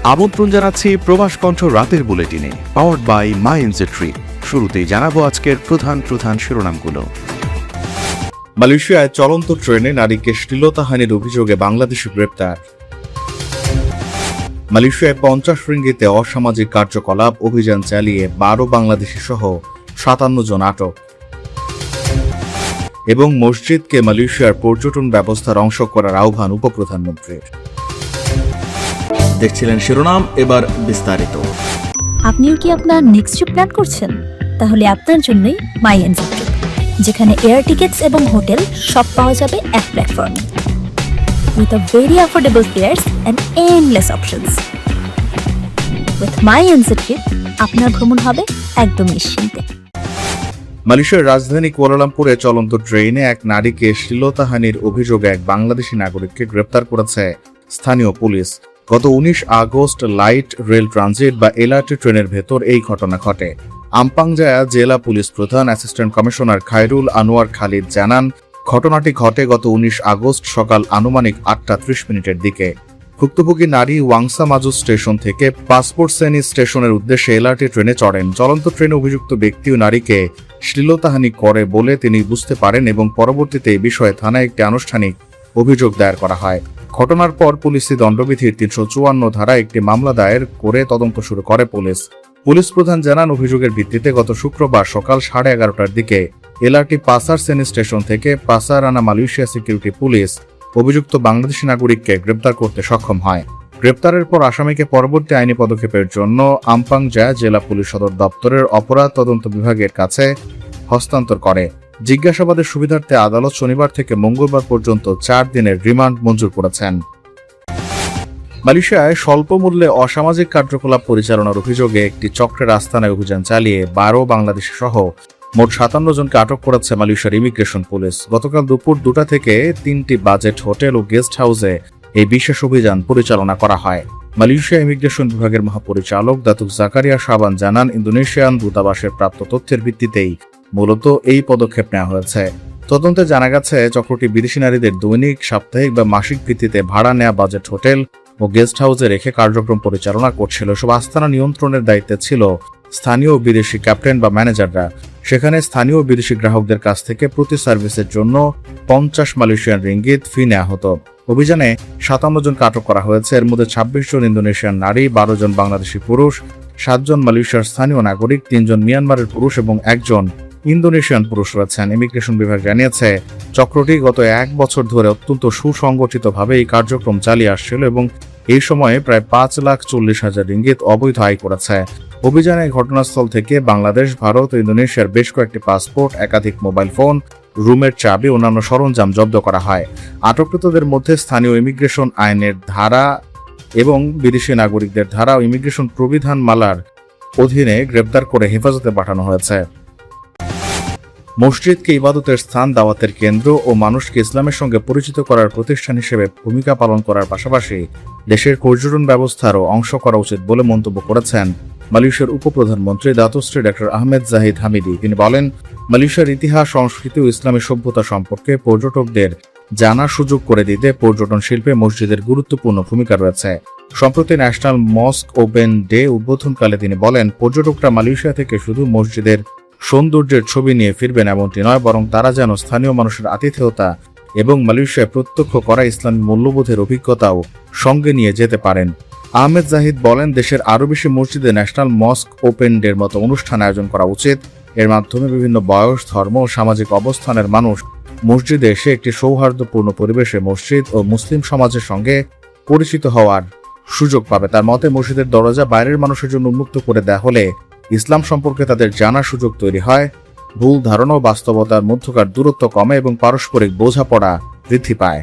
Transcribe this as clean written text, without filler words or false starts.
আমন্ত্রণ জানাচ্ছি প্রবাস কণ্ঠ রাতের বুলেটিনে, powered by my NJ trip. শুরুতেই জানাবো আজকের প্রধান শিরোনামগুলো। মালয়েশিয়ায় চলন্ত ট্রেনে নারীকে শ্লীলতাহানির অভিযোগে বাংলাদেশি গ্রেপ্তার। মালয়েশিয়ায় 50 রিঙ্গিতে অসামাজিক কার্যকলাপ অভিযান চালিয়ে 12 বাংলাদেশি সহ 57 জন আটক। এবং মসজিদকে মালয়েশিয়ার পর্যটন ব্যবস্থার অংশ করার আহ্বান উপপ্রধানমন্ত্রীর। দেখছিলেন শিরোনাম, এবার বিস্তারিত। আপনিও কি আপনার নেক্সট ট্রিপ প্ল্যান করছেন? তাহলে আপনার জন্যই মাই এনজে ট্রিপ, যেখানে এয়ার টিকেটস এবং হোটেল সব পাওয়া যাবে এক প্ল্যাটফর্মে, with a very affordable fares and endless options. With my NJ trip আপনার ভ্রমণ হবে একদম নিশ্চিন্তে। মালয়েশিয়ার রাজধানী কুয়ালালামপুরে চলন্ত ট্রেনে এক নারীকে শ্লীলতাহানির অভিযোগে এক বাংলাদেশি নাগরিককে গ্রেপ্তার করেছে স্থানীয় পুলিশ। গত 19 আগস্ট লাইট রেল ট্রানজিট বা এলআরটি ট্রেনের ভেতর এই ঘটনা ঘটে। আমপাং জায়া জেলা পুলিশ প্রধান অ্যাসিস্ট্যান্ট কমিশনার খায়রুল আনোয়ার খালিদ জানান, ঘটনাটি ঘটে গত 19 আগস্ট সকাল আনুমানিক 8:30 দিকে। ভুক্তভোগী নারী ওয়াংসা মাজু স্টেশন থেকে পাসপোর্ট সেনি স্টেশনের উদ্দেশ্যে এলআরটি ট্রেনে চড়েন। চলন্ত ট্রেনে অভিযুক্ত ব্যক্তি ও নারীকে শ্লীলতাহানি করে বলে তিনি বুঝতে পারেন এবং পরবর্তীতে এই বিষয়ে থানায় একটি আনুষ্ঠানিক অভিযোগ দায়ের করা হয়। ঘটনার পর পুলিশি দণ্ডবিধির 354 ধারায় একটি মামলা দায়ের করে তদন্ত শুরু করে পুলিশ প্রধান জানান, অভিযোগের ভিত্তিতে গত শুক্রবার সকাল 11:30টার দিকে এলআরটি পাসার সেনি স্টেশন থেকে পাসার আনা মালয়েশিয়া সিকিউরিটি পুলিশ অভিযুক্ত বাংলাদেশি নাগরিককে গ্রেপ্তার করতে সক্ষম হয়। গ্রেপ্তারের পর আসামিকে পরবর্তী আইনি পদক্ষেপের জন্য আমপাং জায়া জেলা পুলিশ সদর দপ্তরের অপরাধ তদন্ত বিভাগের কাছে হস্তান্তর করে। জিজ্ঞাসাবাদের সুবিধার্থে আদালত শনিবার থেকে মঙ্গলবার পর্যন্ত 4 দিনের রিমান্ড মঞ্জুর করেছেন। মালয়েশিয়ায় স্বল্প মূল্যে অসামাজিক কার্যকলাপ পরিচালনার অভিযোগে একটি চক্রের আস্তানায় অভিযান চালিয়ে 12 বাংলাদেশি সহ মোট 57 জনকে আটক করেছে মালয়েশিয়ার ইমিগ্রেশন পুলিশ। গতকাল দুপুর 2টা থেকে 3টি বাজেট হোটেল ও গেস্ট হাউসে এই বিশেষ অভিযান পরিচালনা করা হয়। মালয়েশিয়া ইমিগ্রেশন বিভাগের মহাপরিচালক দাতুক জাকারিয়া শাবান জানান, ইন্দোনেশিয়ান দূতাবাসের প্রাপ্ত তথ্যের ভিত্তিতেই মূলত এই পদক্ষেপ নেওয়া হয়েছে। তদন্তে জানা গেছে, চক্রটি বিদেশি নারীদের দৈনিক, সাপ্তাহিক বা মাসিক ভিত্তিতে ভাড়া নেওয়া বাজেট হোটেল ও গেস্ট হাউসে রেখে কার্যক্রম পরিচালনা করছিল। সব আস্তানা নিয়ন্ত্রণের দায়িত্বে ছিল স্থানীয় বিদেশি ক্যাপ্টেন বা ম্যানেজাররা। সেখানে স্থানীয় বিদেশি গ্রাহকদের কাছ থেকে প্রতি সার্ভিসের জন্য 50 মালয়েশিয়ান রিঙ্গিত ফি নেওয়া হতো। অভিযানে 57 জনকে আটক করা হয়েছে। এর মধ্যে 26 জন ইন্দোনেশিয়ান নারী, 12 জন বাংলাদেশি পুরুষ, 7 জন মালয়েশিয়ার স্থানীয় নাগরিক, 3 জন মিয়ানমারের পুরুষ এবং 1 জন ইন্দোনেশিয়ান পুরুষ রয়েছেন। ইমিগ্রেশন বিভাগ জানিয়েছে, চক্রটি গত 1 বছর ধরে অত্যন্ত সুসংগঠিতভাবে এই কার্যক্রম চালিয়ে আসছিল এবং এই সময়ে প্রায় 5,40,000 রিঙ্গিত অবৈধ আয় করেছে। অভিযানে ঘটনাস্থল থেকে বাংলাদেশ, ভারত ও ইন্দোনেশিয়ার বেশ কয়েকটি পাসপোর্ট, একাধিক মোবাইল ফোন, রুমের চাবি, অন্যান্য সরঞ্জাম জব্দ করা হয়। আটককৃতদের মধ্যে স্থানীয় ইমিগ্রেশন আইনের ধারা এবং বিদেশি নাগরিকদের ধারা ও ইমিগ্রেশন প্রবিধানমালার অধীনে গ্রেপ্তার করে হেফাজতে পাঠানো হয়েছে। মসজিদকে ইবাদতের স্থান, দাওয়াতের কেন্দ্র ও মানুষকে ইসলামের সঙ্গে পরিচিত করার প্রতিষ্ঠান হিসেবে ভূমিকা পালন করার পাশাপাশি দেশের পর্যটন ব্যবস্থারও অংশ করা উচিত বলে মন্তব্য করেছেন মালয়েশিয়ার উপপ্রধানমন্ত্রী দাতুশ্রী ডক্টর আহমেদ জাহিদ হামিদি। তিনি বলেন, মালয়েশিয়ার ইতিহাস, সংস্কৃতি ও ইসলামী সভ্যতা সম্পর্কে পর্যটকদের জানার সুযোগ করে দিতে পর্যটন শিল্পে মসজিদের গুরুত্বপূর্ণ ভূমিকা রয়েছে। সম্প্রতি ন্যাশনাল মস্ক ওপেন ডে উদ্বোধনকালে তিনি বলেন, পর্যটকরা মালয়েশিয়া থেকে শুধু মসজিদের সৌন্দর্যের ছবি নিয়ে ফিরবেন এমনটি নয়, বরং তারা যেন স্থানীয় মানুষের আতিথেয়তা এবং মালয়েশিয়ায় প্রত্যক্ষ করা ইসলামী মূল্যবোধের অভিজ্ঞতাও সঙ্গে নিয়ে যেতে পারেন। আহমেদ জাহিদ বলেন, দেশের আরও বেশি মসজিদে ন্যাশনাল মস্ক ওপেন ডের মতো অনুষ্ঠান আয়োজন করা উচিত। এর মাধ্যমে বিভিন্ন বয়স, ধর্ম ও সামাজিক অবস্থানের মানুষ মসজিদে এসে একটি সৌহার্দ্যপূর্ণ পরিবেশে মসজিদ ও মুসলিম সমাজের সঙ্গে পরিচিত হওয়ার সুযোগ পাবে। তার মতে, মসজিদের দরজা বাইরের মানুষের জন্য উন্মুক্ত করে দেওয়া হলে ইসলাম সম্পর্কে তাদের জানার সুযোগ তৈরি হয়, ভুল ধারণা ও বাস্তবতার মধ্যকার দূরত্ব কমে এবং পারস্পরিক বোঝাপড়া বৃদ্ধি পায়।